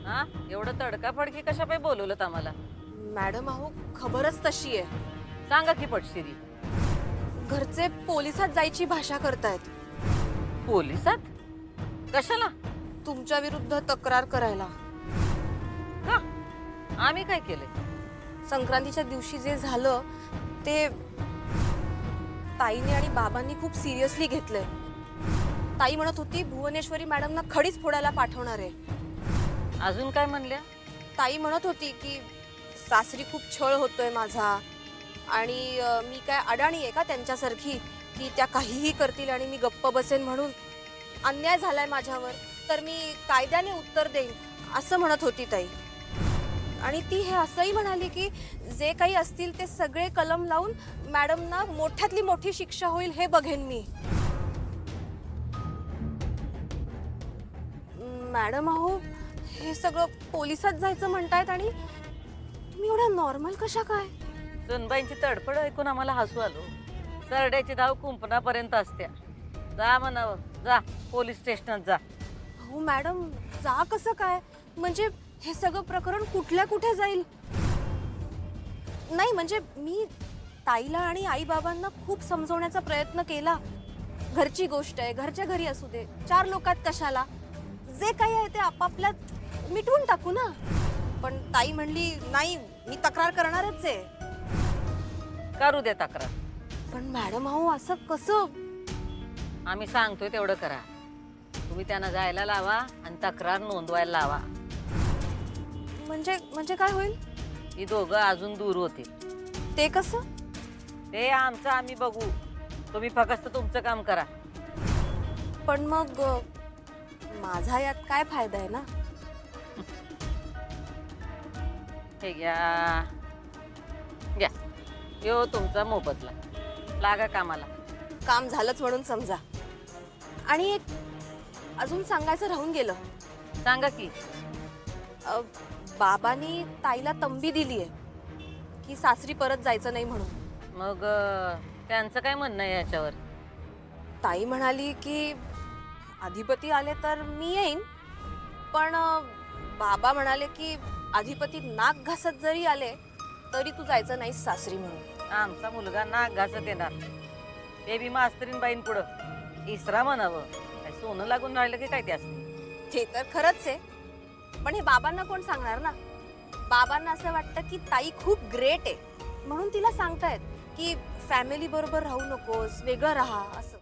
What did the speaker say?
हा एवढं तडकाफडकी कशा पाय बोलवलं आम्हाला? मॅडम अहो खबरच तशी आहे. सांगा की पटशिरी. घरचे पोलिसात जायची भाषा करतायत. पोलिसात? कशाला? तुमच्या विरुद्ध तक्रार करायला. का? आम्ही काय केले? संक्रांतीच्या दिवशी जे झालं ते ताईने आणि बाबांनी खूप सिरियसली घेतलंय. ताई म्हणत होती भुवनेश्वरी मॅडमना खडीच फोडायला पाठवणार आहे. अजून काय म्हणल्या? ताई म्हणत होती की सासरी खूप छळ होतोय माझा आणि मी काय अडाणी आहे का त्यांच्यासारखी की त्या काहीही करतील आणि मी गप्प बसेन. म्हणून अन्याय झालाय माझ्यावर तर मी कायद्याने उत्तर देईन असं म्हणत होती ताई. आणि ती हे असंही म्हणाली की जे काही असतील ते सगळे कलम लावून मॅडमना मोठ्यातली मोठी शिक्षा होईल हे बघेन मी. मॅडम अहो हे सगळं पोलिसात जायचं म्हणतायत आणि तुम्ही एवढ्या नॉर्मल कशा काय? सुनबाईंची तडफड ऐकून आम्हाला हसू आलो. सरड्याची धाव कुंपणापर्यंत असत्या. जा म्हणावं, जा पोलीस स्टेशनात जा. हो मॅडम जा कसं काय? म्हणजे हे सगळं प्रकरण कुठल्या कुठे जाईल? नाही म्हणजे मी ताईला आणि आई बाबांना खूप समजवण्याचा प्रयत्न केला. घरची गोष्ट आहे, घरच्या घरी असू दे, 4 लोकात कशाला, जे काही आहे ते आपापल्यात मिटवून टाकू ना. पण ताई म्हणली नाही मी तक्रार करणारच आहे. करू दे तक्रार. पण मॅडम अहो असं कसं? आम्ही सांगतोय तेवढं करा. तुम्ही त्यांना जायला लावा आणि तक्रार नोंदवायला लावा. म्हणजे म्हणजे काय होईल? ही दोघं अजून दूर होतील. ते कसं? ते आमचं आम्ही बघू. तुम्ही फक्त तुमचं काम करा. पण मग माझा यात काय फायदा आहे ना? हे घ्या घ्या, यो तुमचा मोबदला. लागा कामाला. काम झालंच म्हणून समजा. आणि एक अजून सांगायचं राहून गेलं. सांगा की. बाबांनी ताईला तंबी दिली आहे की सासरी परत जायचं नाही म्हणून. मग त्यांचं काय म्हणणं आहे याच्यावर? ताई म्हणाली की अधिपती आले तर मी येईन. पण बाबा म्हणाले की अधिपती नाक घासत जरी आले तरी तू जायचं नाही सासरी म्हणून. आमचा मुलगा नाक घासत येणार. ते बी मास्तरीन बाईन पुढं इसरा म्हणावं. काय सोनं लागून राहिलं की काय ते असं? ते तर खरंच आहे. पण हे बाबांना कोण सांगणार ना? बाबांना असं वाटतं की ताई खूप ग्रेट आहे म्हणून तिला सांगतायत की फॅमिली बरोबर राहू नकोस, वेगळं राहा असं.